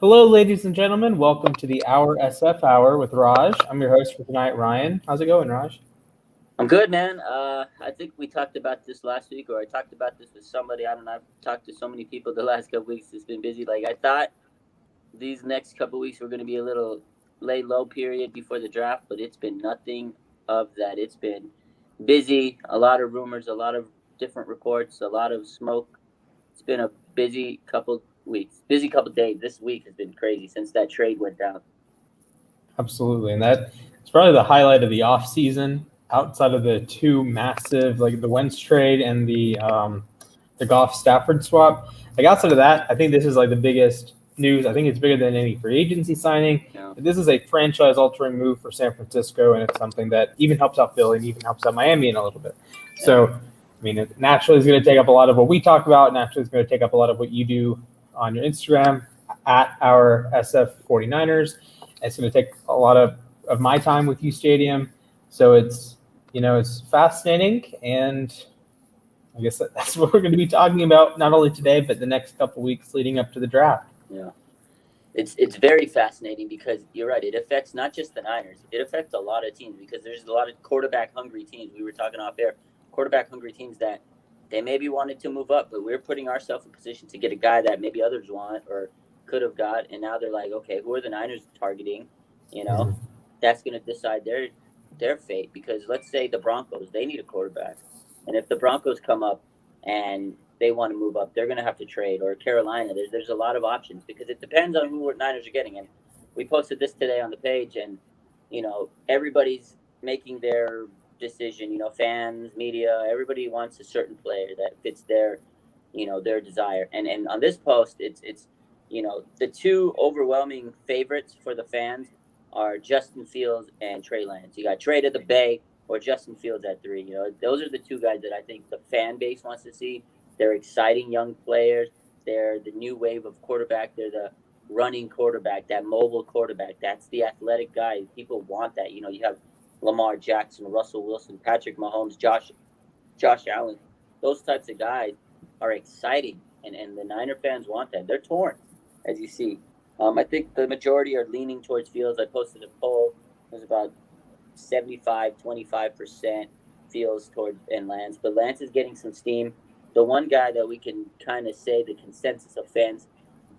Hello, ladies and gentlemen. Welcome to the OurSF Hour with Raj. I'm your host for tonight, Ryan. How's it going, Raj? I'm good, man. I think we talked about this last week, or I talked about this with somebody. I don't know. I've talked to so many people the last couple weeks. It's been busy. Like I thought, these next couple weeks were going to be a little lay low period before the draft, but it's been nothing of that. It's been busy. A lot of rumors, a lot of different reports, a lot of smoke. It's been a busy couple weeks, busy couple days. This week has been crazy since that trade went down. Absolutely. And it's probably the highlight of the off season outside of the two massive, like the Wentz trade and the Goff Stafford swap. Like outside of that, I think this is like the biggest news. I think it's bigger than any free agency signing. Yeah. This is a franchise altering move for San Francisco, and it's something that even helps out Philly and even helps out Miami in a little bit. So, I mean, it naturally is going to take up a lot of what we talk about. Naturally, it's going to take up a lot of what you do on your Instagram at our SF 49ers. It's going to take a lot of my time with U Stadium. So it's fascinating. And I guess that's what we're going to be talking about, not only today, but the next couple weeks leading up to the draft. Yeah. It's very fascinating because you're right. It affects not just the Niners. It affects a lot of teams because there's a lot of quarterback hungry teams. We were talking off air, quarterback hungry teams that they maybe wanted to move up, but we're putting ourselves in position to get a guy that maybe others want or could have got, and now they're like, okay, who are the Niners targeting? You know, that's going to decide their fate because let's say the Broncos, they need a quarterback, and if the Broncos come up and they want to move up, they're going to have to trade. Or Carolina, there's a lot of options because it depends on who Niners are getting. And we posted this today on the page, and everybody's making their decision. Fans, media, everybody wants a certain player that fits their desire. And on this post, it's the two overwhelming favorites for the fans are Justin Fields and Trey Lance. You got Trey to the Bay or Justin Fields at 3. Those are the two guys that I think the fan base wants to see. They're exciting young players. They're the new wave of quarterback. They're the running quarterback, that mobile quarterback. That's the athletic guy. People want that. You have Lamar Jackson, Russell Wilson, Patrick Mahomes, Josh Allen. Those types of guys are exciting, and the Niner fans want that. They're torn, as you see. I think the majority are leaning towards Fields. I posted a poll. It was about 75-25% Fields towards and Lance, but Lance is getting some steam. The one guy that we can kind of say the consensus of fans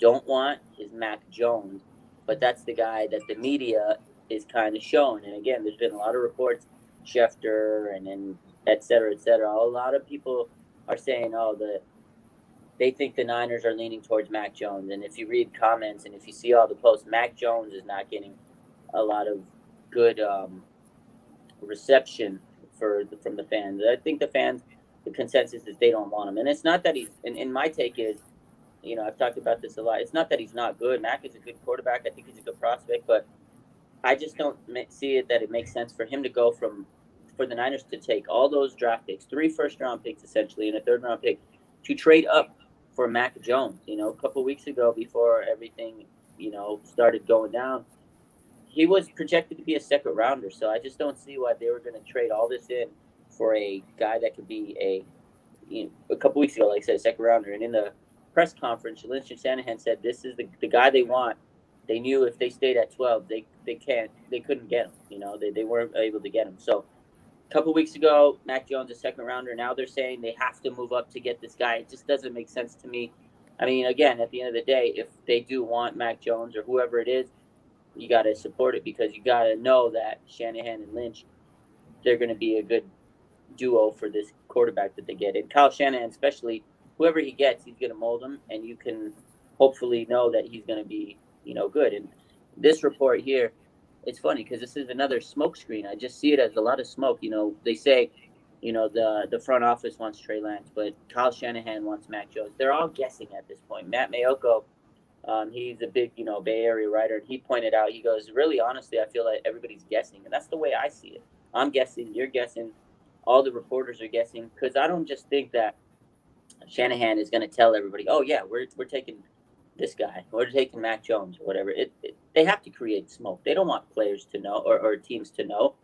don't want is Mac Jones, but that's the guy that the media is kind of showing. And again, there's been a lot of reports, Schefter and then et cetera, et cetera. A lot of people are saying, they think the Niners are leaning towards Mac Jones. And if you read comments and if you see all the posts, Mac Jones is not getting a lot of good reception from the fans. I think the consensus is they don't want him. And it's not that he's, and my take is, I've talked about this a lot. It's not that he's not good. Mac is a good quarterback. I think he's a good prospect, but I just don't see it that it makes sense for him to go for the Niners to take all those draft picks, 3 first-round picks essentially, and a third-round pick, to trade up for Mac Jones. A couple of weeks ago before everything, started going down, he was projected to be a second rounder. So I just don't see why they were going to trade all this in for a guy that could be a couple weeks ago, like I said, a second rounder. And in the press conference, Lynch and Shanahan said this is the guy they want. They knew if they stayed at 12, they couldn't get him. They weren't able to get him. So a couple weeks ago, Mac Jones, a second rounder. Now they're saying they have to move up to get this guy. It just doesn't make sense to me. I mean, again, at the end of the day, if they do want Mac Jones or whoever it is, you got to support it because you got to know that Shanahan and Lynch, they're going to be a good duo for this quarterback that they get. And Kyle Shanahan, especially, whoever he gets, he's going to mold him, and you can hopefully know that he's going to be, good. And this report here, it's funny because this is another smoke screen. I just see it as a lot of smoke. They say, the front office wants Trey Lance, but Kyle Shanahan wants Mac Jones. They're all guessing at this point. Matt Mayoko, he's a big, Bay Area writer, and he pointed out, he goes, really, honestly, I feel like everybody's guessing, and that's the way I see it. I'm guessing, you're guessing, all the reporters are guessing, because I don't just think that Shanahan is going to tell everybody, oh, yeah, we're taking this guy, we're taking Mac Jones, or whatever. They have to create smoke. They don't want players to know or teams to know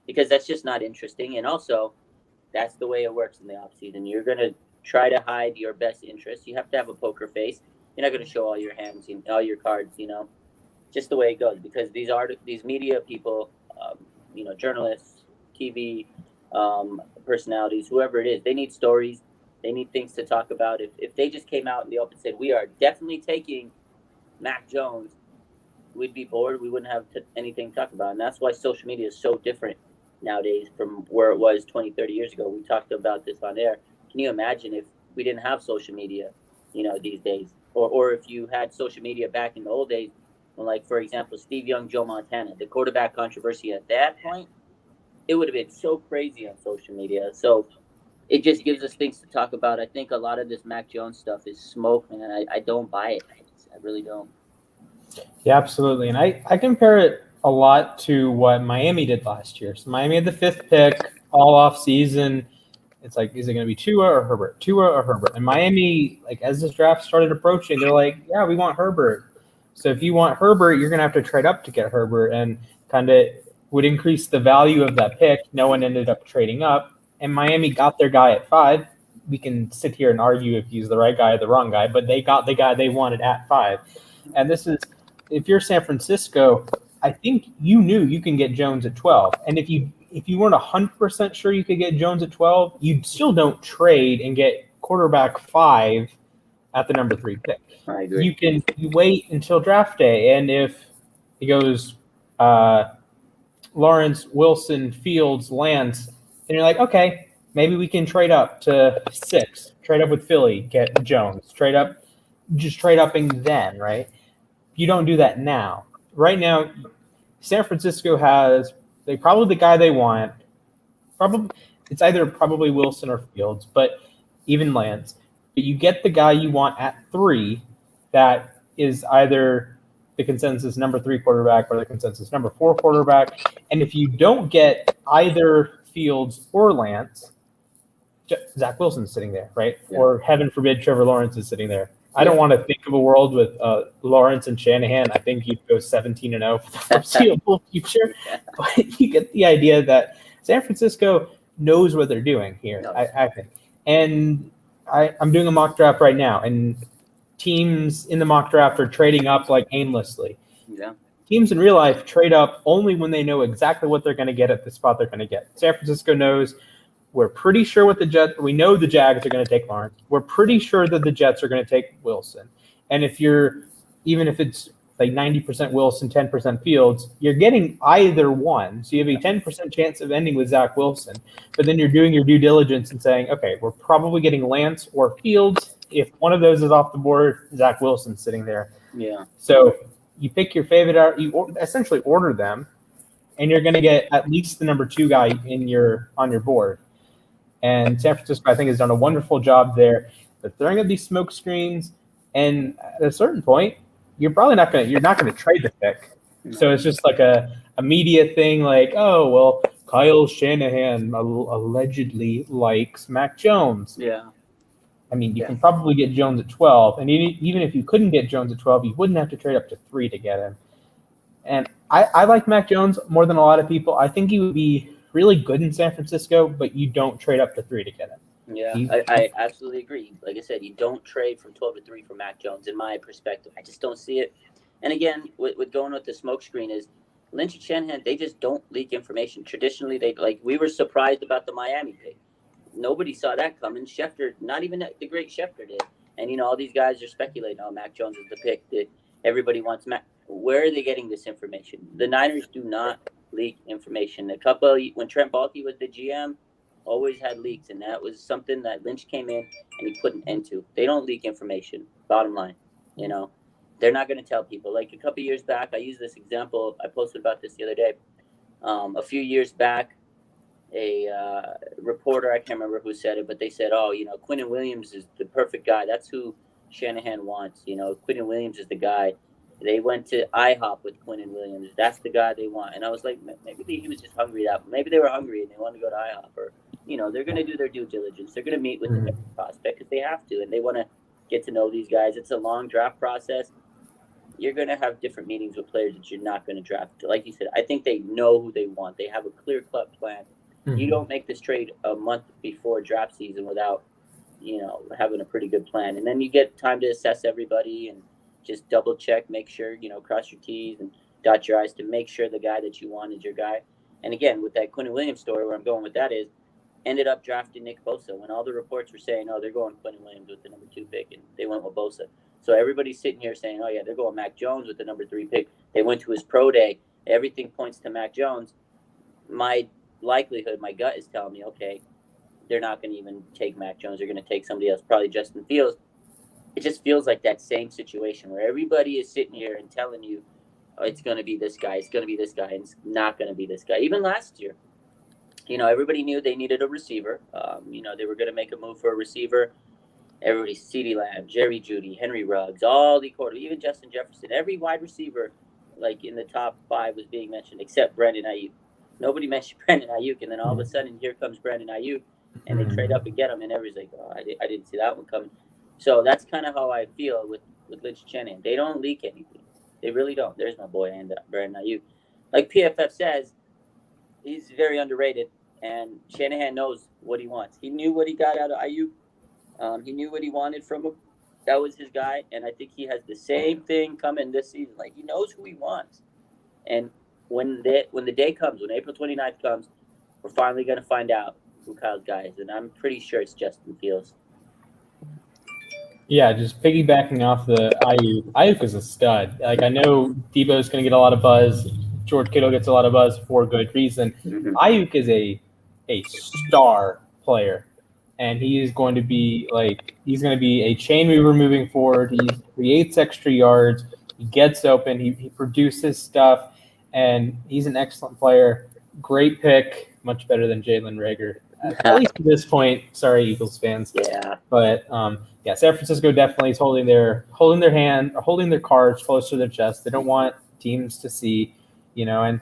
because that's just not interesting. And also, that's the way it works in the offseason. You're going to try to hide your best interests. You have to have a poker face. you're not going to show all your hands, all your cards, just the way it goes, because these media people, journalists, TV personalities, whoever it is, they need stories, they need things to talk about. If they just came out in the open and said, we are definitely taking Mac Jones, we'd be bored. We wouldn't have anything to talk about. And that's why social media is so different nowadays from where it was 20, 30 years ago. We talked about this on air. Can you imagine if we didn't have social media, these days? Or if you had social media back in the old days, when, like, for example, Steve Young, Joe Montana, the quarterback controversy at that point, it would have been so crazy on social media. So it just gives us things to talk about. I think a lot of this Mac Jones stuff is smoke, man. I don't buy it. I really don't. Yeah, absolutely. And I compare it a lot to what Miami did last year. So Miami had the 5th pick all off season. It's like, is it going to be Tua or Herbert? Tua or Herbert? And Miami, like, as this draft started approaching, they're like, yeah, we want Herbert. So if you want Herbert, you're going to have to trade up to get Herbert, and kind of would increase the value of that pick. No one ended up trading up, and Miami got their guy at 5. We can sit here and argue if he's the right guy or the wrong guy, but they got the guy they wanted at 5. And this is, if you're San Francisco, I think you knew you can get Jones at 12. And if you weren't 100% sure you could get Jones at 12, you still don't trade and get quarterback 5 at the number 3 pick. I agree. You wait until draft day, and if it goes Lawrence, Wilson, Fields, Lance, and you're like, okay, maybe we can trade up to 6, trade up with Philly, get Jones, trade upping then, right? You don't do that now. Right now, San Francisco has probably the guy they want. It's either probably Wilson or Fields, but even Lance. But you get the guy you want at 3 that is either the consensus number 3 quarterback or the consensus number 4 quarterback. And if you don't get either Fields or Lance, Zach Wilson's sitting there, right? Yeah. Or heaven forbid, Trevor Lawrence is sitting there. I don't want to think of a world with Lawrence and Shanahan. I think he'd go 17-0 for the foreseeable future. But you get the idea that San Francisco knows what they're doing here, I think. And I'm doing a mock draft right now, and teams in the mock draft are trading up like aimlessly. Yeah. Teams in real life trade up only when they know exactly what they're going to get at the spot they're going to get. San Francisco knows. We're pretty sure we know the Jags are going to take Lawrence. We're pretty sure that the Jets are going to take Wilson. And even if it's like 90% Wilson, 10% Fields, you're getting either one. So you have a 10% chance of ending with Zach Wilson. But then you're doing your due diligence and saying, okay, we're probably getting Lance or Fields. If one of those is off the board, Zach Wilson's sitting there. Yeah. So you pick your favorite out. You essentially order them, and you're going to get at least the number 2 guy on your board. And San Francisco, I think, has done a wonderful job there. They're throwing up these smoke screens, and at a certain point, you're not going to trade the pick. So it's just like a media thing, like, oh well, Kyle Shanahan allegedly likes Mac Jones. Yeah. I mean, you can probably get Jones at 12, and even if you couldn't get Jones at 12, you wouldn't have to trade up to 3 to get him. And I like Mac Jones more than a lot of people. I think he would be really good in San Francisco, but you don't trade up to 3 to get him. Yeah, I absolutely agree. Like I said, you don't trade from 12 to 3 for Mac Jones, in my perspective. I just don't see it. And again, with going with the smoke screen is Lynch and Shanahan, they just don't leak information. Traditionally, we were surprised about the Miami pick. Nobody saw that coming. Schefter, not even the great Schefter did. And, all these guys are speculating, oh, Mac Jones is the pick that everybody wants Mac. Where are they getting this information? The Niners do not leak information. When Trent Baalke was the GM, always had leaks, and that was something that Lynch came in and he put an end to. They don't leak information, bottom line. They're not going to tell people. Like a couple years back, I used this example. I posted about this the other day. A few years back, a reporter, I can't remember who said it, but they said, Quinnen Williams is the perfect guy. That's who Shanahan wants. Quinnen Williams is the guy. They went to IHOP with Quinnen Williams. That's the guy they want. And I was like, maybe he was just hungry. Maybe they were hungry and they wanted to go to IHOP. Or, they're going to do their due diligence. They're going to meet with the prospect because they have to. And they want to get to know these guys. It's a long draft process. You're going to have different meetings with players that you're not going to draft. Like you said, I think they know who they want. They have a clear-cut plan. You don't make this trade a month before draft season without having a pretty good plan. And then you get time to assess everybody and just double check, make sure, cross your T's and dot your I's to make sure the guy that you want is your guy. And again, with that Quentin Williams story, where I'm going with that is, ended up drafting Nick Bosa when all the reports were saying, oh, they're going Quentin Williams with the number 2 pick, and they went with Bosa. So everybody's sitting here saying, oh, yeah, they're going Mac Jones with the number 3 pick. They went to his pro day. Everything points to Mac Jones. My likelihood, my gut is telling me, okay, they're not going to even take Mac Jones. They're going to take somebody else, probably Justin Fields. It just feels like that same situation where everybody is sitting here and telling you, oh, it's going to be this guy, it's going to be this guy, and it's not going to be this guy. Even last year, everybody knew they needed a receiver. They were going to make a move for a receiver. Everybody, CeeDee Lamb, Jerry Jeudy, Henry Ruggs, all the quarterbacks, even Justin Jefferson, every wide receiver, like in the top 5 was being mentioned, except Brandon Ayuk. Nobody mentioned Brandon Ayuk, and then all of a sudden, here comes Brandon Ayuk, and they trade up and get him, and everybody's like, oh, I didn't see that one coming. So that's kind of how I feel with Lynch Shanahan. They don't leak anything. They really don't. There's my boy, Brandon Ayuk. Like PFF says, he's very underrated, and Shanahan knows what he wants. He knew what he got out of Ayuk. He knew what he wanted from him. That was his guy, and I think he has the same thing coming this season. Like, he knows who he wants. And when the day comes, when April 29th comes, we're finally going to find out who Kyle's guy is, and I'm pretty sure it's Justin Fields. Yeah, just piggybacking off the Ayuk. Ayuk is a stud. Like, I know Debo's going to get a lot of buzz. George Kittle gets a lot of buzz for good reason. Mm-hmm. Ayuk is a star player, and he is going to be he's going to be a chain mover moving forward. He creates extra yards. He gets open. He produces stuff, and he's an excellent player. Great pick, much better than Jalen Reagor. At least at this point. Sorry, Eagles fans. Yeah. But San Francisco definitely is holding their cards close to their chest. They don't want teams to see, and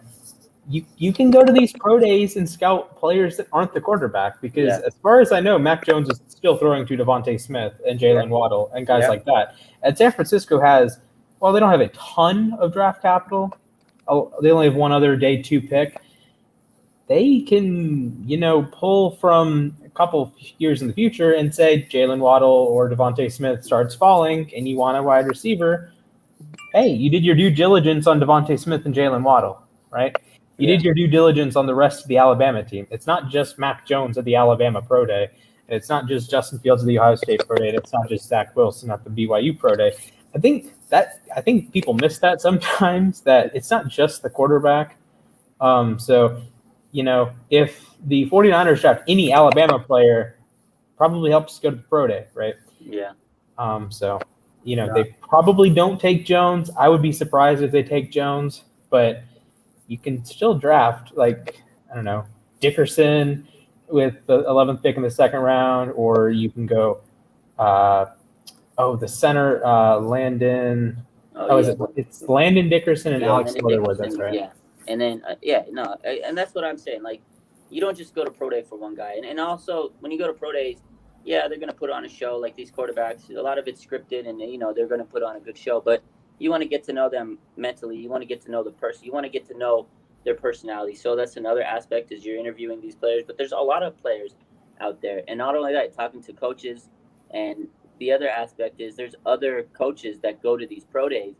you can go to these pro days and scout players that aren't the quarterback, because as far as I know, Mac Jones is still throwing to Devontae Smith and Jalen Waddle and guys like that. And San Francisco they don't have a ton of draft capital. They only have one other day 2 pick. They can, pull from a couple years in the future and say Jalen Waddle or Devontae Smith starts falling and you want a wide receiver. Hey, you did your due diligence on Devontae Smith and Jalen Waddle, right? You did your due diligence on the rest of the Alabama team. It's not just Mac Jones at the Alabama Pro Day. It's not just Justin Fields at the Ohio State Pro Day. It's not just Zach Wilson at the BYU Pro Day. I think people miss that sometimes, that it's not just the quarterback. If the 49ers draft any Alabama player, probably helps go to the pro day, right? Yeah. They probably don't take Jones. I would be surprised if they take Jones, but you can still draft, Dickerson with the 11th pick in the second round, or you can go, the center, Landon. It's Landon Dickerson and Alex Leatherwood. That's right. Yeah. And then, and that's what I'm saying. Like, you don't just go to pro day for one guy. And also, when you go to pro days, they're going to put on a show like these quarterbacks. A lot of it's scripted, and, they're going to put on a good show. But you want to get to know them mentally. You want to get to know the person. You want to get to know their personality. So that's another aspect, is you're interviewing these players. But there's a lot of players out there. And not only that, talking to coaches. And the other aspect is there's other coaches that go to these pro days.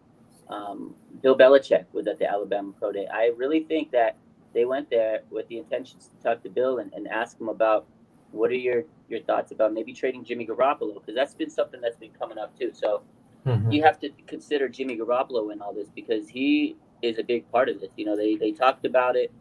Bill Belichick was at the Alabama Pro Day. I really think that they went there with the intentions to talk to Bill and ask him about, what are your thoughts about maybe trading Jimmy Garoppolo, because that's been something that's been coming up too. So you have to consider Jimmy Garoppolo in all this, because he is a big part of this. They talked about it,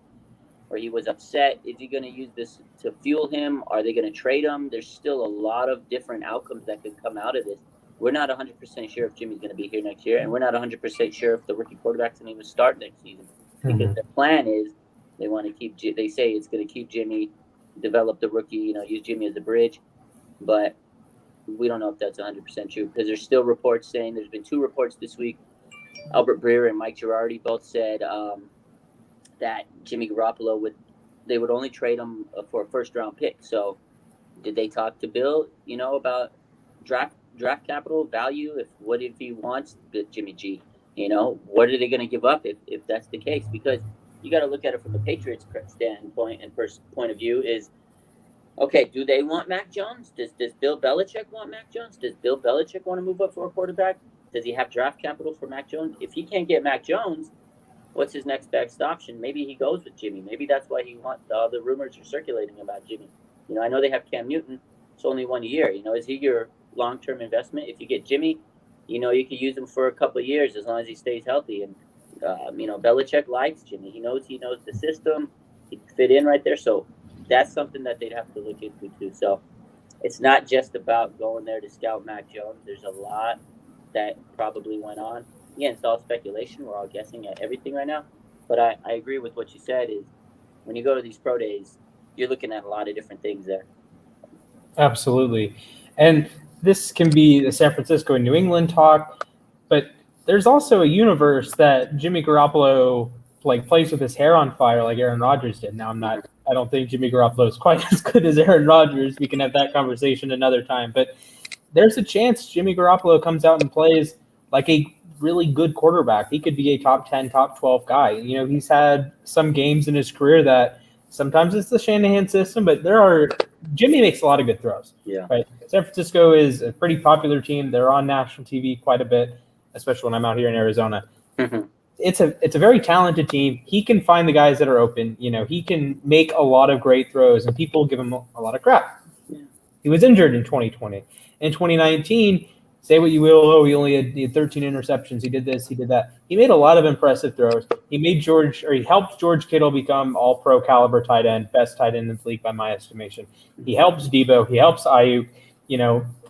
or he was upset. Is he going to use this to fuel him? Are they going to trade him? There's still a lot of different outcomes that can come out of this. We're not 100% sure if Jimmy's going to be here next year, and we're not 100% sure if the rookie quarterback's going to even start next season. Because the plan is they want to keep. They say it's going to keep Jimmy, develop the rookie. Use Jimmy as a bridge, but we don't know if that's 100% true, because there's still reports saying, there's been 2 reports this week. Albert Breer and Mike Girardi both said that Jimmy Garoppolo they would only trade him for a first-round pick. So, did they talk to Bill, about draft capital value? What if he wants the Jimmy G? What are they going to give up if that's the case? Because you got to look at it from the Patriots standpoint and point of view, is Okay, do they want Mac Jones? Does Bill Belichick want Mac Jones? Does Bill Belichick want to move up for a quarterback? Does he have draft capital for Mac Jones? If he can't get Mac Jones, what's his next best option? Maybe he goes with Jimmy. Maybe that's why he wants. The rumors are circulating about Jimmy. I know they have Cam Newton. It's only 1 year. Is he your long-term investment? If you get Jimmy, you could use him for a couple of years as long as he stays healthy. And Belichick likes Jimmy. He knows the system. He fit in right there. So that's something that they'd have to look into too. So it's not just about going there to scout Mac Jones. There's a lot that probably went on. Again, it's all speculation. We're all guessing at everything right now. But I agree with what you said is when you go to these pro days, you're looking at a lot of different things there. Absolutely. And this can be the San Francisco and New England talk, but there's also a universe that Jimmy Garoppolo plays with his hair on fire like Aaron Rodgers did. Now I don't think Jimmy Garoppolo is quite as good as Aaron Rodgers. We can have that conversation another time, but there's a chance Jimmy Garoppolo comes out and plays like a really good quarterback. He could be a top 10, top 12 guy. He's had some games in his career that sometimes it's the Shanahan system, but Jimmy makes a lot of good throws. Yeah. Right. San Francisco is a pretty popular team. They're on national TV quite a bit, especially when I'm out here in Arizona. Mm-hmm. It's a very talented team. He can find the guys that are open. He can make a lot of great throws, and people give him a lot of crap. Yeah. He was injured in 2020. In 2019, say what you will, he only had 13 interceptions. He did this, he did that. He made a lot of impressive throws. He helped George Kittle become all-pro caliber tight end, best tight end in the league by my estimation. He helps Debo. He helps Ayuk.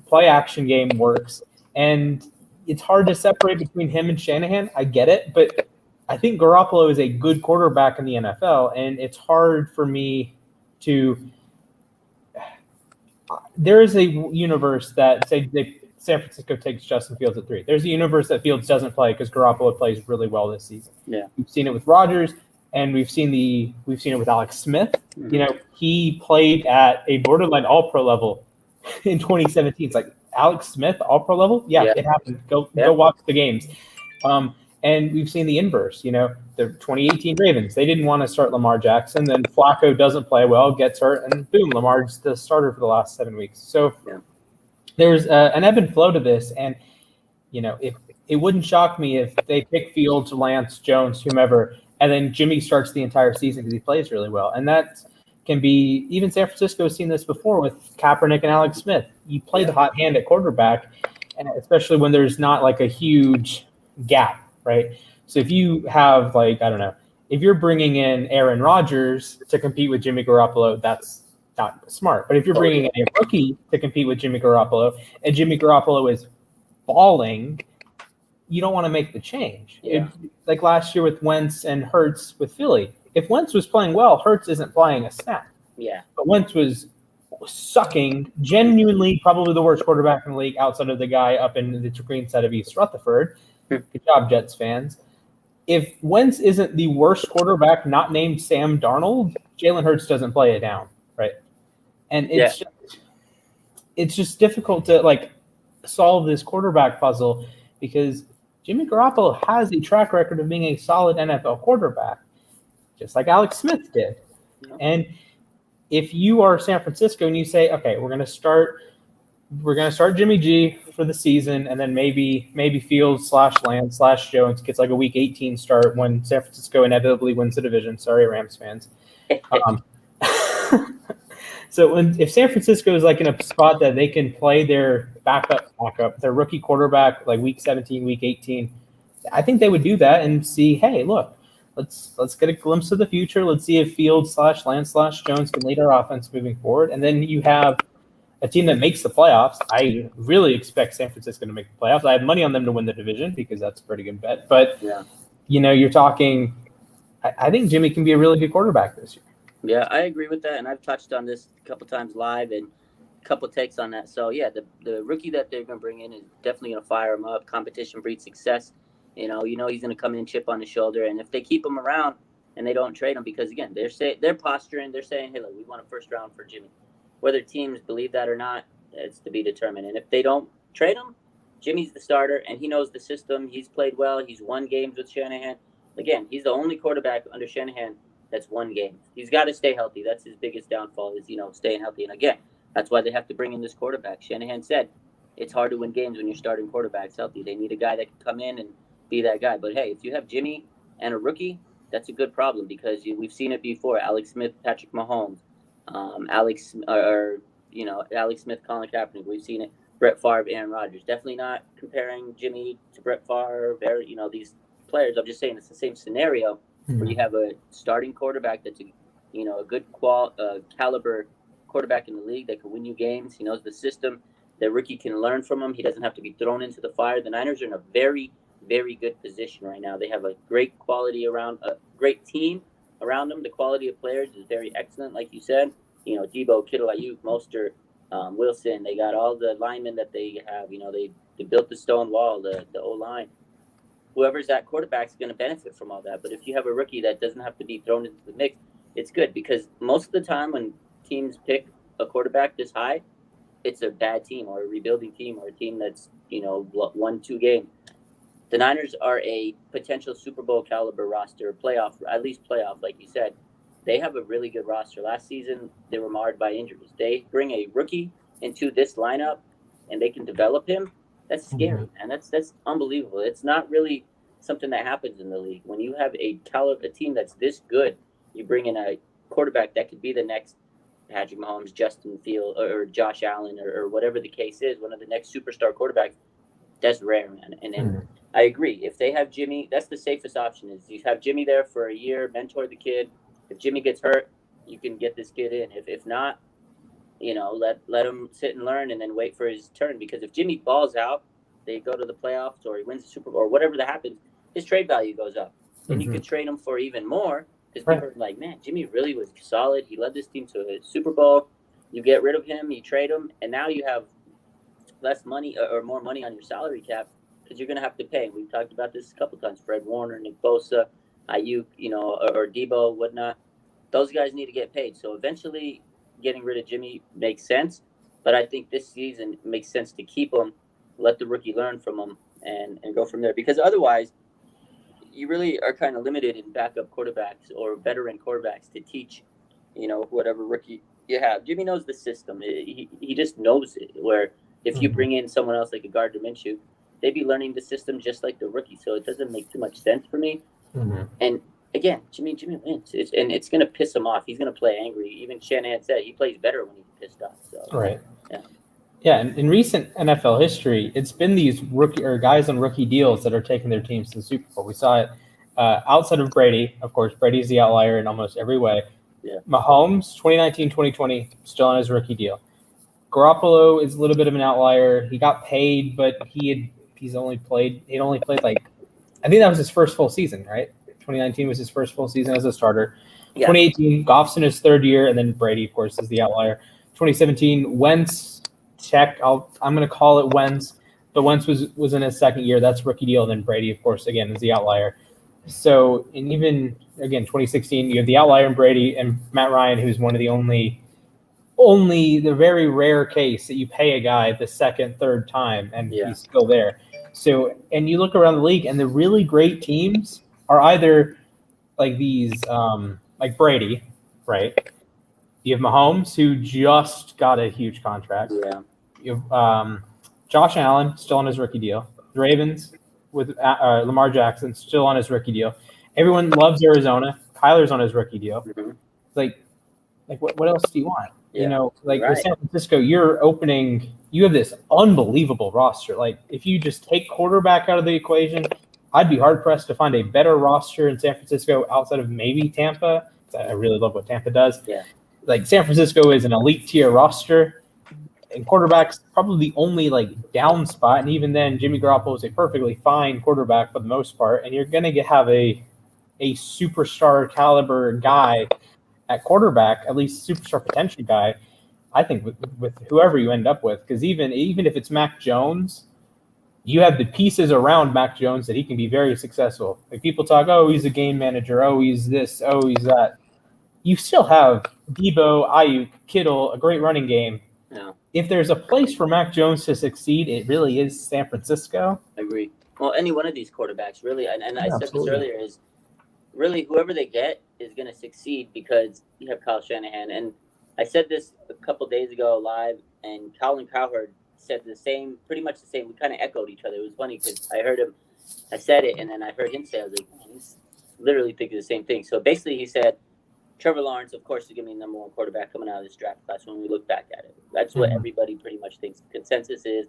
Play action game works. And it's hard to separate between him and Shanahan. I get it, but I think Garoppolo is a good quarterback in the NFL, and it's hard for me to – there is a universe that, say, San Francisco takes Justin Fields at 3. There's a universe that Fields doesn't play because Garoppolo plays really well this season. Yeah. We've seen it with Rodgers, and we've seen it with Alex Smith. Mm-hmm. He played at a borderline all-pro level in 2017. It's like Alex Smith, all-pro level? Yeah, it happened. Go watch the games. And we've seen the inverse. The 2018 Ravens, they didn't want to start Lamar Jackson. Then Flacco doesn't play well, gets hurt, and boom, Lamar's the starter for the last 7 weeks. So there's an ebb and flow to this. And, if it wouldn't shock me if they pick Fields, Lance, Jones, whomever, and then Jimmy starts the entire season because he plays really well. And that can be – even San Francisco has seen this before with Kaepernick and Alex Smith. You play the hot hand at quarterback, and especially when there's not a huge gap, right? So if you have if you're bringing in Aaron Rodgers to compete with Jimmy Garoppolo, that's not smart. But if you're bringing in a rookie to compete with Jimmy Garoppolo and Jimmy Garoppolo is falling, you don't want to make the change. Yeah. Like last year with Wentz and Hurts with Philly. If Wentz was playing well, Hurts isn't playing a snap. Yeah. But Wentz was sucking, genuinely probably the worst quarterback in the league outside of the guy up in the green side of East Rutherford. Good job, Jets fans. If Wentz isn't the worst quarterback not named Sam Darnold, Jalen Hurts doesn't play it down, right? And it's just difficult to solve this quarterback puzzle because Jimmy Garoppolo has a track record of being a solid NFL quarterback, just like Alex Smith did. Yeah. And if you are San Francisco and you say, okay, we're going to start Jimmy G for the season, and then maybe Fields /Lance /Jones gets a week 18 start when San Francisco inevitably wins the division. Sorry, Rams fans. So if San Francisco is in a spot that they can play their backup, their rookie quarterback week 17, week 18, I think they would do that and see, hey, look, let's get a glimpse of the future. Let's see if Fields /Lance /Jones can lead our offense moving forward. And then you have a team that makes the playoffs. I really expect San Francisco to make the playoffs. I have money on them to win the division because that's a pretty good bet. But, you're talking – I think Jimmy can be a really good quarterback this year. Yeah, I agree with that, and I've touched on this a couple times live and a couple takes on that. So, the rookie that they're going to bring in is definitely going to fire him up. Competition breeds success. He's going to come in, chip on his shoulder, and if they keep him around and they don't trade him, because, again, they're posturing, they're saying, hey, look, we want a first round for Jimmy. Whether teams believe that or not, it's to be determined. And if they don't trade him, Jimmy's the starter, and he knows the system. He's played well. He's won games with Shanahan. Again, he's the only quarterback under Shanahan that's won games. He's got to stay healthy. That's his biggest downfall is, staying healthy. And again, that's why they have to bring in this quarterback. Shanahan said it's hard to win games when you're starting quarterbacks healthy. They need a guy that can come in and be that guy. But hey, if you have Jimmy and a rookie, that's a good problem because we've seen it before. Alex Smith, Patrick Mahomes, Alex Smith, Colin Kaepernick. We've seen it. Brett Favre, Aaron Rodgers. Definitely not comparing Jimmy to Brett Favre. These players. I'm just saying it's the same scenario where you have a starting quarterback that's a good caliber quarterback in the league that can win you games. He knows the system. The rookie can learn from him. He doesn't have to be thrown into the fire. The Niners are in a very, very good position right now. They have a great great team around them. The quality of players is very excellent, like you said. Debo, Kittle, Ayuk, Mostert, Wilson. They got all the linemen that they have. They built the stone wall, the O-line. Whoever's that quarterback's going to benefit from all that. But if you have a rookie that doesn't have to be thrown into the mix, it's good because most of the time when teams pick a quarterback this high, it's a bad team or a rebuilding team or a team that's, won 2 games. The Niners are a potential Super Bowl caliber roster, at least playoff, like you said. They have a really good roster. Last season, they were marred by injuries. They bring a rookie into this lineup and they can develop him. That's scary, and that's unbelievable. It's not really something that happens in the league. When you have a team that's this good, you bring in a quarterback that could be the next Patrick Mahomes, Justin Fields, or Josh Allen, or whatever the case is, one of the next superstar quarterbacks. That's rare, man. And I agree. If they have Jimmy, that's the safest option. Is you have Jimmy there for a year, mentor the kid. If Jimmy gets hurt, you can get this kid in. If not, let him sit and learn and then wait for his turn. Because if Jimmy balls out, they go to the playoffs or he wins the Super Bowl or whatever that happens, his trade value goes up. Then you could trade him for even more because people are like, man, Jimmy really was solid. He led this team to a Super Bowl. You get rid of him, you trade him, and now you have less money or more money on your salary cap because you're going to have to pay. We've talked about this a couple times. Fred Warner, Nick Bosa, Ayuk, or Debo, whatnot. Those guys need to get paid. So eventually getting rid of Jimmy makes sense. But I think this season it makes sense to keep him, let the rookie learn from him, and go from there. Because otherwise, you really are kind of limited in backup quarterbacks or veteran quarterbacks to teach, whatever rookie you have. Jimmy knows the system. He just knows it. Where if you bring in someone else like a Gardner Minshew, they'd be learning the system just like the rookie. So it doesn't make too much sense for me. And again, Jimmy wins. It's going to piss him off. He's going to play angry. Even Shanahan said he plays better when he's pissed off. So, right. Yeah. Yeah, in recent NFL history, it's been these guys on rookie deals that are taking their teams to the Super Bowl. We saw it outside of Brady. Of course, Brady's the outlier in almost every way. Yeah. Mahomes, 2019, 2020, still on his rookie deal. Garoppolo is a little bit of an outlier. He got paid, but he'd only played like, I think that was his first full season, right? 2019 was his first full season as a starter. Yeah. 2018, Goff's in his 3rd year, and then Brady, of course, is the outlier. 2017, Wentz, check. I'm going to call it Wentz, but Wentz was in his 2nd year. That's rookie deal. And then Brady, of course, again, is the outlier. So, and even, again, 2016, you have the outlier in Brady and Matt Ryan, who's one of the only the very rare case that you pay a guy the 2nd, 3rd time, and he's still there. So, and you look around the league, and the really great teams are either like these, like Brady, right? You have Mahomes, who just got a huge contract. Yeah. You have Josh Allen, still on his rookie deal. The Ravens with Lamar Jackson, still on his rookie deal. Everyone loves Arizona. Kyler's on his rookie deal. Like what else do you want? Yeah. With San Francisco, you have this unbelievable roster. Like, if you just take quarterback out of the equation, I'd be hard-pressed to find a better roster in San Francisco outside of maybe Tampa. I really love what Tampa does. Yeah. Like, San Francisco is an elite tier roster, and quarterback's probably the only down spot. And even then, Jimmy Garoppolo is a perfectly fine quarterback for the most part, and you're going to have a superstar caliber guy at quarterback, at least superstar potential guy. I think with whoever you end up with, because even if it's Mac Jones, you have the pieces around Mac Jones that he can be very successful. Like, people talk, oh, he's a game manager, oh, he's this, oh, he's that. You still have Debo, Ayuk, Kittle, a great running game. Yeah. If there's a place for Mac Jones to succeed, it really is San Francisco. I agree. Well, any one of these quarterbacks, really, and I said this earlier, is really whoever they get, is going to succeed because you have Kyle Shanahan. And I said this a couple days ago live, and Colin Cowherd said the same, pretty much the same. We kind of echoed each other. It was funny because I said it, and then I heard him say, I was like, man, he's literally thinking the same thing. So basically he said, Trevor Lawrence, of course, is going to be the number one quarterback coming out of this draft class when we look back at it. That's what everybody pretty much thinks. The consensus is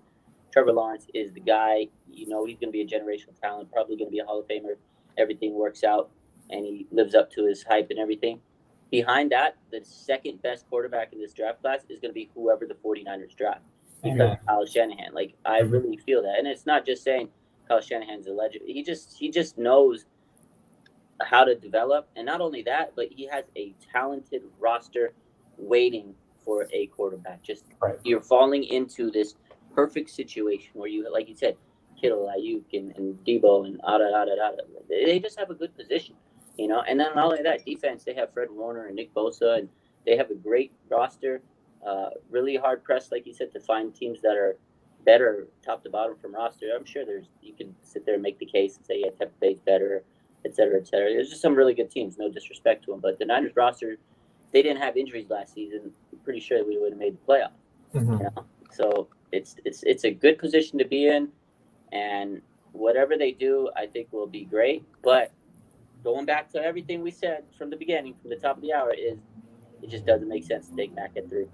Trevor Lawrence is the guy. He's going to be a generational talent, probably going to be a Hall of Famer. Everything works out, and he lives up to his hype and everything. Behind that, the second best quarterback in this draft class is going to be whoever the 49ers draft because of Kyle Shanahan. Like, I really feel that. And it's not just saying Kyle Shanahan's a legend. He just knows how to develop, and not only that, but he has a talented roster waiting for a quarterback. You're falling into this perfect situation where you, like you said, Kittle, Ayuk, and Debo, and they just have a good position, And then not only that, defense, they have Fred Warner and Nick Bosa, and they have a great roster. Really hard pressed, like you said, to find teams that are better top to bottom from roster. I'm sure you can sit there and make the case and say, yeah, Tampa Bay's better, et cetera, et cetera. There's just some really good teams, no disrespect to them. But the Niners roster, they didn't have injuries last season. I'm pretty sure we would have made the playoff. So it's a good position to be in, and whatever they do, I think will be great. But going back to everything we said from the beginning, from the top of the hour, is it just doesn't make sense to take Mac at 3.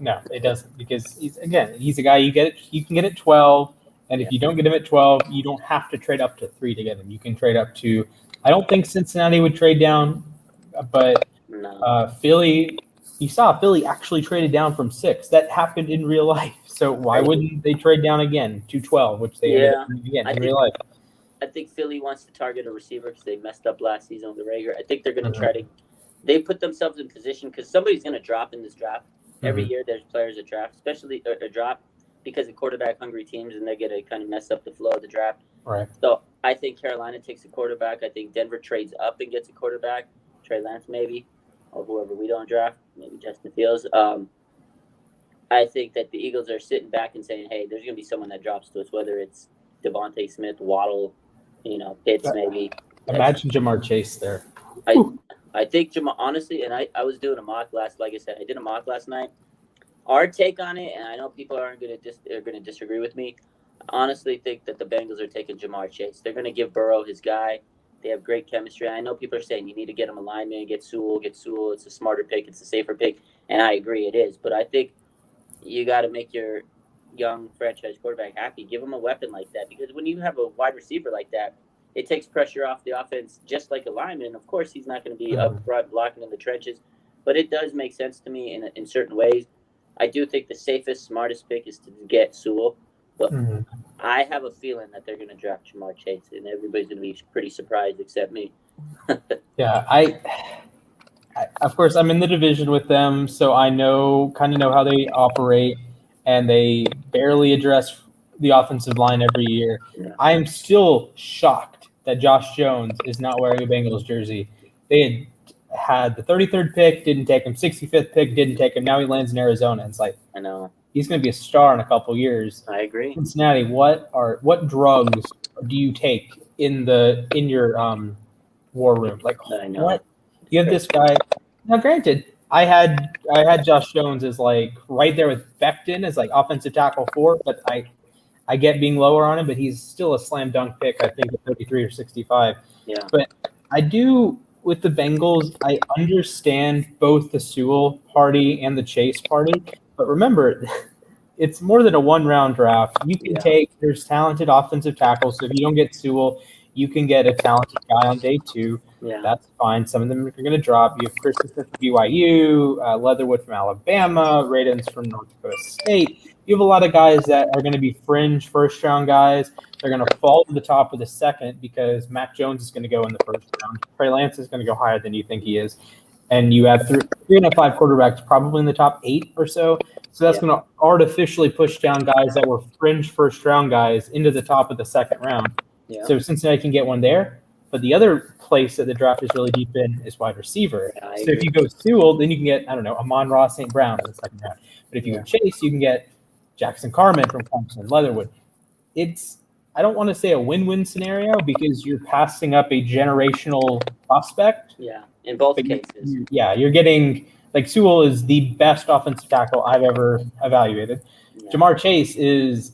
No, it doesn't, because he's a guy you can get at 12. And if you don't get him at 12, you don't have to trade up to 3 to get him. You can trade up to – I don't think Cincinnati would trade down, but Philly – you saw Philly actually traded down from 6. That happened in real life. So why wouldn't they trade down again to 12, which they ended up doing again in real life? I think Philly wants to target a receiver because they messed up last season on the regular. I think they're going to try to – they put themselves in position because somebody's going to drop in this draft. Every year there's players that draft, especially a drop because of quarterback-hungry teams, and they get to kind of mess up the flow of the draft. Right. So I think Carolina takes a quarterback. I think Denver trades up and gets a quarterback. Trey Lance maybe, or whoever we don't draft, maybe Justin Fields. I think that the Eagles are sitting back and saying, hey, there's going to be someone that drops to us, whether it's Devontae Smith, Waddle, Pitts maybe. Imagine Jamar Chase there. I think Jamar, honestly, and I was doing a mock like I said, I did a mock last night. Our take on it, and I know people are going to disagree with me. I honestly think that the Bengals are taking Jamar Chase. They're going to give Burrow his guy. They have great chemistry. I know people are saying you need to get him a lineman, get Sewell. It's a smarter pick. It's a safer pick. And I agree it is. But I think you got to make your young franchise quarterback happy. Give him a weapon like that. Because when you have a wide receiver like that, it takes pressure off the offense just like a lineman. Of course, he's not going to be up front blocking in the trenches. But it does make sense to me in certain ways. I do think the safest, smartest pick is to get Sewell. But I have a feeling that they're going to draft Jamar Chase, and everybody's going to be pretty surprised except me. Yeah, I of course, I'm in the division with them, so I kind of know how they operate, and they barely address the offensive line every year. Yeah. I am still shocked that Josh Jones is not wearing a Bengals jersey. They had the 33rd pick, didn't take him. 65th pick, didn't take him. Now he lands in Arizona. It's like, I know. He's going to be a star in a couple years. I agree. Cincinnati, what drugs do you take in your war room? Like, I know. what? You have this guy. Now, granted, I had Josh Jones as like right there with Becton as like offensive tackle 4, but I get being lower on him, but he's still a slam dunk pick. I think at 33 or 65. Yeah. But I do with the Bengals. I understand both the Sewell party and the Chase party. But remember, it's more than a one-round draft. You can there's talented offensive tackles. So if you don't get Sewell, you can get a talented guy on day 2. Yeah. That's fine. Some of them are going to drop. You have Christensen from BYU, Leatherwood from Alabama, Radens from North Dakota State. You have a lot of guys that are going to be fringe first-round guys. They're going to fall to the top of the second because Mac Jones is going to go in the first round. Trey Lance is going to go higher than you think he is. And you have 3 and 5 quarterbacks probably in the top 8 or so. So that's going to artificially push down guys that were fringe first-round guys into the top of the second round. Yeah. So Cincinnati can get one there. But the other place that the draft is really deep in is wide receiver. So if you go Sewell, then you can get, Amon-Ra St. Brown in the second round. But if you go Chase, you can get Jackson Carman from Clemson, Leatherwood. I don't want to say a win-win scenario because you're passing up a generational prospect. Yeah. in both But cases. you're getting like Sewell is the best offensive tackle I've ever evaluated. Yeah. Jamar Chase is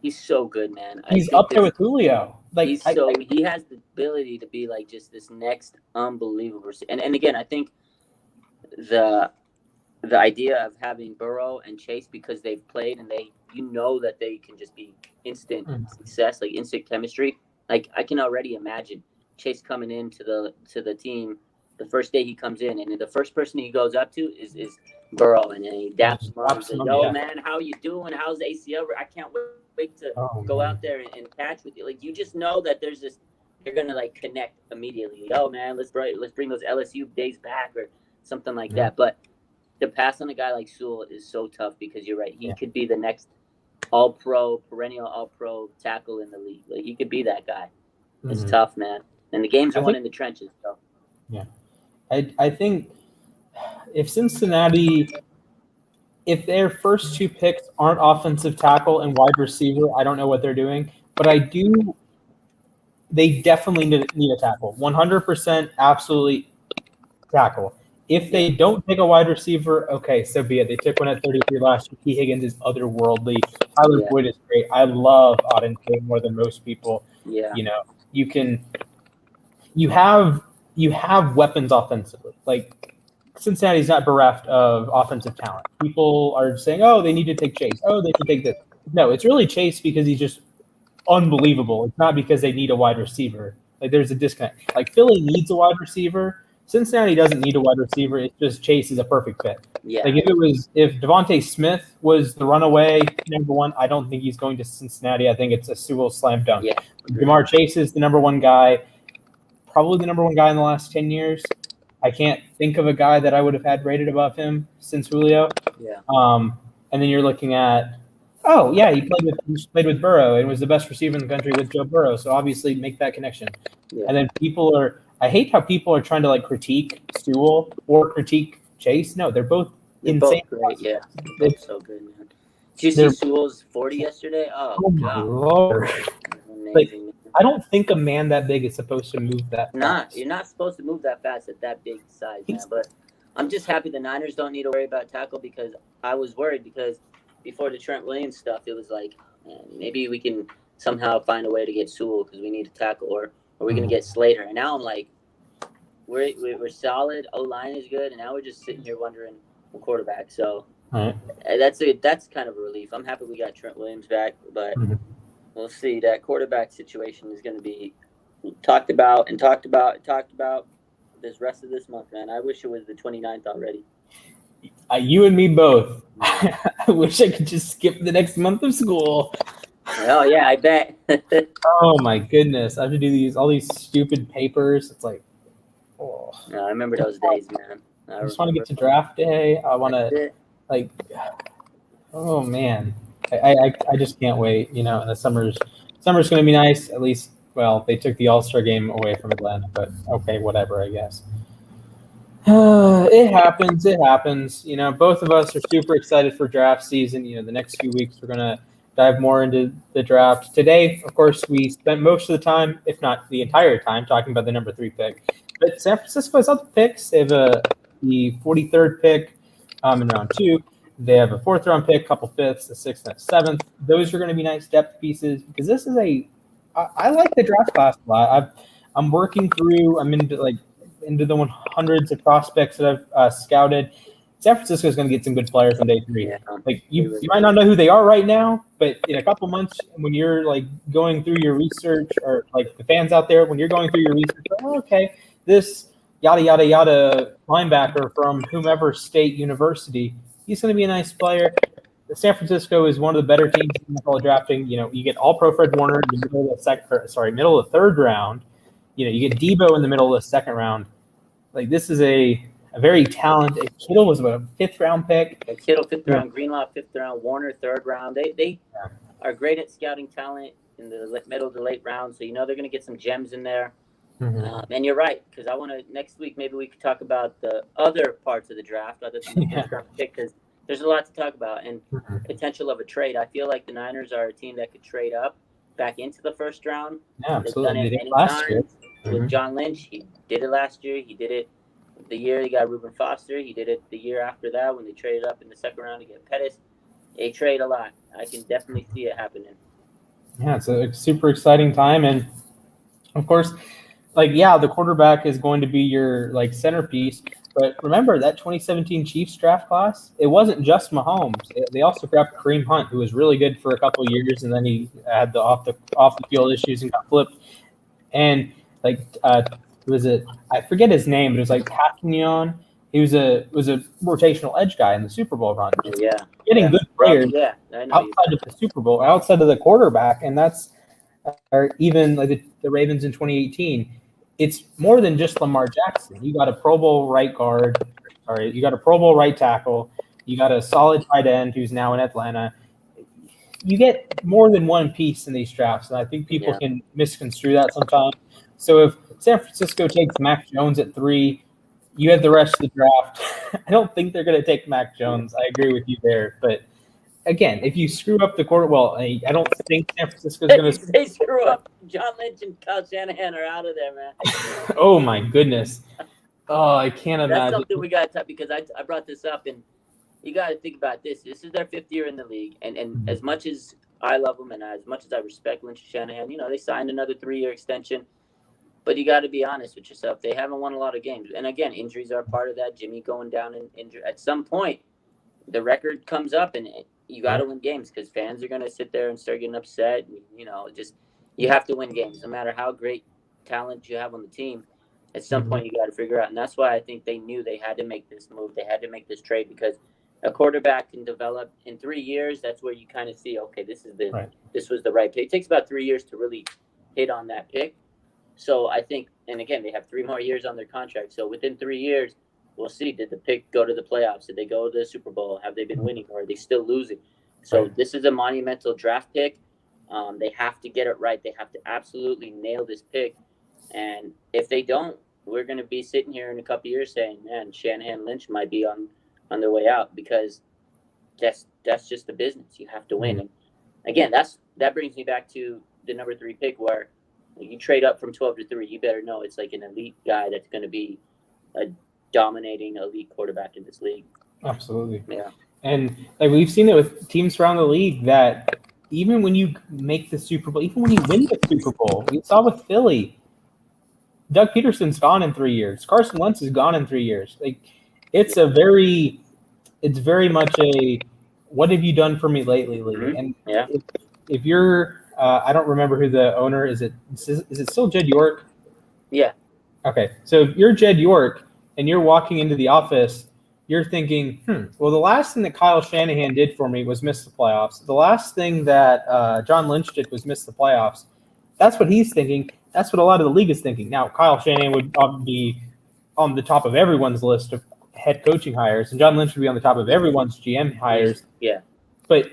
he's so good, man. he's up there with Julio. Like he has the ability to be like just this next unbelievable. And again, I think the idea of having Burrow and Chase, because they've played and that they can just be instant success, like instant chemistry. Like I can already imagine Chase coming into the team the first day he comes in, and the first person he goes up to is Burrow, and then he daps him up and says, "Yo, man, how you doing? How's ACL? I can't wait to go out there and catch with you." Like you just know that there's this, you're gonna like connect immediately. Oh man, let's bring those LSU days back or something like that. But to pass on a guy like Sewell is so tough because you're right. He could be the next perennial all-pro tackle in the league. Like he could be that guy. It's tough, man. And the games are won in the trenches. So. Yeah, I think if Cincinnati, if their first two picks aren't offensive tackle and wide receiver, I don't know what they're doing. But they definitely need a tackle. 100% absolutely tackle. If they don't take a wide receiver, okay, so be it. They took one at 33 last year. T. Higgins is otherworldly. Tyler Boyd is great. I love Auden Tate more than most people. Yeah. You know, you have weapons offensively. Like Cincinnati's not bereft of offensive talent. People are saying, "Oh, they need to take Chase. Oh, they should take this." No, it's really Chase because he's just unbelievable. It's not because they need a wide receiver. Like there's a disconnect. Like Philly needs a wide receiver. Cincinnati doesn't need a wide receiver. It's just Chase is a perfect fit. Yeah. Like if Devontae Smith was the runaway number one, I don't think he's going to Cincinnati. I think it's a Sewell slam dunk. Yeah. Jamar Chase is the number one guy, probably the number one guy in the last 10 years. I can't think of a guy that I would have had rated above him since Julio. Yeah. And then you're looking at, he played with Burrow and was the best receiver in the country with Joe Burrow. So obviously make that connection. Yeah. And then I hate how people are trying to like critique Sewell or critique Chase. No, they're both insane. Both great, yeah. They're both so good, man. Did you see Sewell's 40 yesterday? Oh my Lord. Amazing. I don't think a man that big is supposed to move that fast. You're not supposed to move that fast at that big size, man. But I'm just happy the Niners don't need to worry about tackle, because I was worried because before the Trent Williams stuff, it was like, man, maybe we can somehow find a way to get Sewell because we need a tackle, or are we going to get Slater? And now I'm like, we're solid. O-line is good, and now we're just sitting here wondering the quarterback. So that's kind of a relief. I'm happy we got Trent Williams back, but we'll see. That quarterback situation is going to be talked about this rest of this month, man. I wish it was the 29th already. You and me both. I wish I could just skip the next month of school. Oh yeah, I bet. Oh my goodness, I have to do all these stupid papers. It's like, oh. No, I remember those days, man. I just want to get to draft day. I want to oh man, I just can't wait. You know, and the summer's going to be nice. At least, well, they took the All-Star game away from Atlanta, but okay, whatever, I guess. It happens. You know, both of us are super excited for draft season. You know, the next few weeks we're going to dive more into the draft. Today, of course, we spent most of the time, if not the entire time, talking about the number 3 pick. But San Francisco has other picks. They have the 43rd pick in round 2. They have a 4th round pick, couple 5ths, a 6th and a 7th. Those are going to be nice depth pieces because this is I like the draft class a lot. I'm working through. I'm into the 100s of prospects that I've scouted. San Francisco is going to get some good players on day 3. Yeah, like you might not know who they are right now, but in a couple months, when you're like going through your research, or like the fans out there, when you're going through your research, okay, this yada yada yada linebacker from whomever state university, he's going to be a nice player. San Francisco is one of the better teams in the drafting. You know, you get All-Pro Fred Warner in the middle of the 3rd round. You know, you get Debo in the middle of the 2nd round. Like this is a very talented. Kittle was a 5th round pick. Yeah, Kittle 5th round, Greenlaw 5th round, Warner 3rd round. They are great at scouting talent in the middle to late round. So you know they're going to get some gems in there. And you're right, because I want to next week maybe we could talk about the other parts of the draft other than the 5th round pick, because there's a lot to talk about and potential of a trade. I feel like the Niners are a team that could trade up back into the 1st round. Yeah, absolutely. They've done it many times with John Lynch. did it last year. He did it the year he got Reuben Foster. He did it the year after that when they traded up in the second round to get Pettis. They trade a lot. I can definitely see it happening. Yeah, it's a super exciting time. And of course, the quarterback is going to be your centerpiece. But remember that 2017 Chiefs draft class? It wasn't just Mahomes. They also drafted Kareem Hunt, who was really good for a couple of years, and then he had the off the field issues and got flipped. And was it? I forget his name, but it was Patagnon. He was a rotational edge guy in the Super Bowl run. Getting good players outside of the Super Bowl, outside of the quarterback, and that's or even the Ravens in 2018. It's more than just Lamar Jackson. You got a Pro Bowl right guard. Sorry, you got a Pro Bowl right tackle. You got a solid tight end who's now in Atlanta. You get more than one piece in these drafts, and I think people can misconstrue that sometimes. So if San Francisco takes Mac Jones at 3, you have the rest of the draft. I don't think they're going to take Mac Jones. I agree with you there, but again, if you screw up the quarter, I don't think San Francisco is going to. They screw up. John Lynch and Kyle Shanahan are out of there, man. Oh my goodness! Oh, I can't imagine. That's something we got to talk because I brought this up, and you got to think about this. This is their 5th year in the league, and as much as I love them and as much as I respect Lynch and Shanahan, they signed another 3-year extension. But you got to be honest with yourself. They haven't won a lot of games, and again, injuries are part of that. Jimmy going down and injured. At some point, the record comes up, and you got to win games because fans are going to sit there and start getting upset. You have to win games, no matter how great talent you have on the team. At some point, you got to figure out, and that's why I think they knew they had to make this move. They had to make this trade because a quarterback can develop in 3 years. That's where you kind of see, okay, this was the right pick. It takes about 3 years to really hit on that pick. So I think, and again, they have 3 more years on their contract. So within 3 years, we'll see. Did the pick go to the playoffs? Did they go to the Super Bowl? Have they been winning, or are they still losing? So this is a monumental draft pick. They have to get it right. They have to absolutely nail this pick. And if they don't, we're going to be sitting here in a couple of years saying, man, Shanahan Lynch might be on their way out because that's just the business. You have to win. And again, that brings me back to the number 3 pick where you trade up from 12 to 3. You better know it's an elite guy that's going to be a dominating elite quarterback in this league. Absolutely. Yeah. And we've seen it with teams around the league that even when you make the Super Bowl, even when you win the Super Bowl, we saw with Philly, Doug Peterson's gone in 3 years. Carson Wentz is gone in 3 years. It's very much a what have you done for me lately league. And if you're I don't remember who the owner is. Is it still Jed York? Yeah. Okay. So if you're Jed York and you're walking into the office, you're thinking, well, the last thing that Kyle Shanahan did for me was miss the playoffs. The last thing that John Lynch did was miss the playoffs. That's what he's thinking. That's what a lot of the league is thinking. Now, Kyle Shanahan would be on the top of everyone's list of head coaching hires, and John Lynch would be on the top of everyone's GM hires. Yeah. But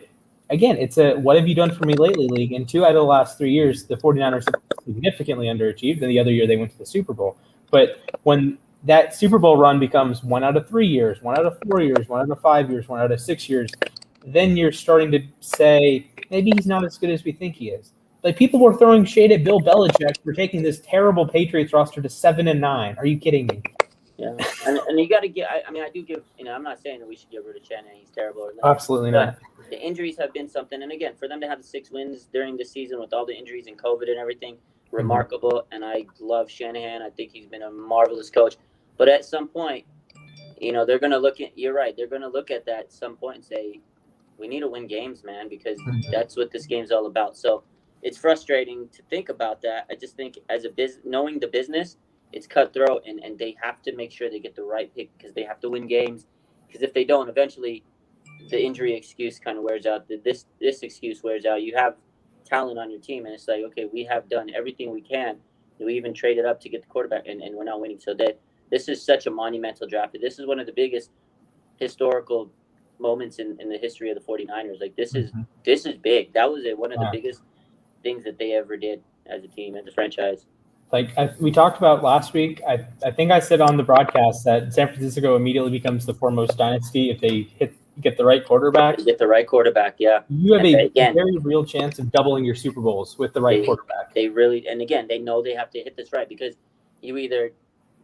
again, it's a what have you done for me lately league. And 2 out of the last 3 years, the 49ers have significantly underachieved. And the other year they went to the Super Bowl. But when that Super Bowl run becomes 1 out of 3 years, 1 out of 4 years, 1 out of 5 years, 1 out of 6 years, then you're starting to say, maybe he's not as good as we think he is. People were throwing shade at Bill Belichick for taking this terrible Patriots roster to 7-9. Are you kidding me? Yeah, and you got to get. I do give. I'm not saying that we should get rid of Shanahan. He's terrible. Or Absolutely not. The injuries have been something, and again, for them to have the 6 wins during the season with all the injuries and COVID and everything, remarkable. And I love Shanahan. I think he's been a marvelous coach. But at some point, they're going to look at. You're right. They're going to look at that at some point and say, we need to win games, man, because that's what this game's all about. So it's frustrating to think about that. I just think as a business, knowing the business, it's cutthroat, and they have to make sure they get the right pick because they have to win games. Because if they don't, eventually the injury excuse kind of wears out. This excuse wears out. You have talent on your team, and it's like, okay, we have done everything we can. We even traded up to get the quarterback, and we're not winning. So this is such a monumental draft. This is one of the biggest historical moments in the history of the 49ers. This is big. That was one of the biggest things that they ever did as a team, as a franchise. We talked about last week, I think I said on the broadcast that San Francisco immediately becomes the foremost dynasty if they get the right quarterback. Get the right quarterback, yeah. You have a very real chance of doubling your Super Bowls with the right quarterback. They really, and again, they know they have to hit this right because you either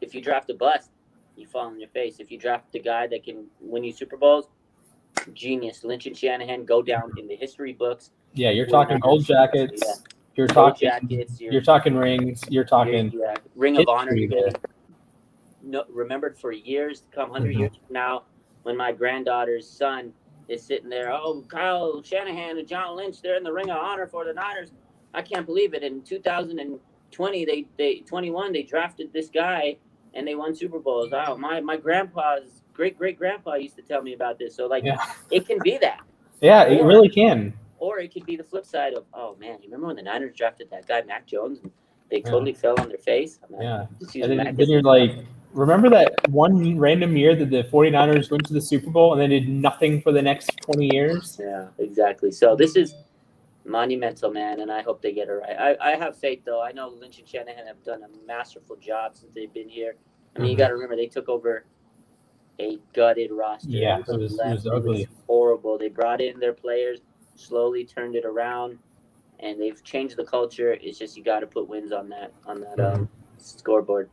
if you draft a bust, you fall on your face. If you draft the guy that can win you Super Bowls, genius. Lynch and Shanahan go down in the history books. Yeah, you're talking gold jackets. Yeah. You're Gold talking jackets. you're talking rings. You're talking Ring of Honor. history You're there. gonna be remembered for years to come, 100 years from now, when my granddaughter's son is sitting there. Oh, Kyle Shanahan and John Lynch, they're in the Ring of Honor for the Niners. I can't believe it. In 2020, they 21, they drafted this guy and they won Super Bowls. Wow, my grandpa's great grandpa used to tell me about this. So like, it can be that. Yeah, it really can. Or it could be the flip side of, oh man, you remember when the Niners drafted that guy Mac Jones and they totally fell on their face? Then you're like, remember that one random year that the 49ers went to the Super Bowl and they did nothing for the next 20 years? Yeah, exactly. So this is monumental, man, and I hope they get it right. I have faith, though. I know Lynch and Shanahan have done a masterful job since they've been here. I mean, you got to remember, they took over a gutted roster. Yeah, it was ugly. It was horrible. They brought in their players, slowly turned it around, and they've changed the culture. It's just you got to put wins on that scoreboard.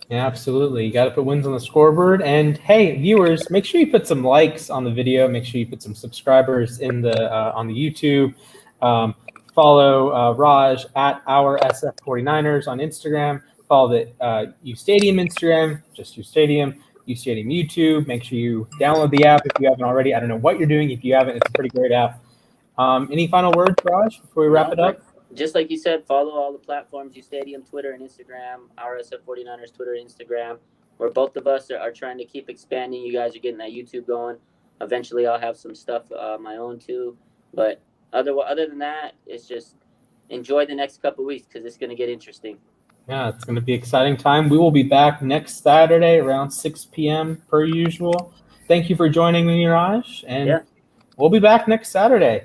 Yeah, absolutely. You got to put wins on the scoreboard. And hey, viewers, make sure you put some likes on the video. Make sure you put some subscribers in the on the YouTube. Follow Raj at OurSF 49ers on Instagram. Follow the U Stadium Instagram, just U Stadium YouTube. Make sure you download the app if you haven't already. I don't know what you're doing. If you haven't, it's a pretty great app. Any final words, Raj, before we wrap it up? Just like you said, follow all the platforms, U Stadium, Twitter, and Instagram, OurSF 49ers, Twitter, Instagram, where both of us are trying to keep expanding. You guys are getting that YouTube going. Eventually, I'll have some stuff my own too. But other than that, it's just enjoy the next couple of weeks because it's going to get interesting. Yeah, it's going to be an exciting time. We will be back next Saturday around 6 p.m. per usual. Thank you for joining me, Raj, and we'll be back next Saturday.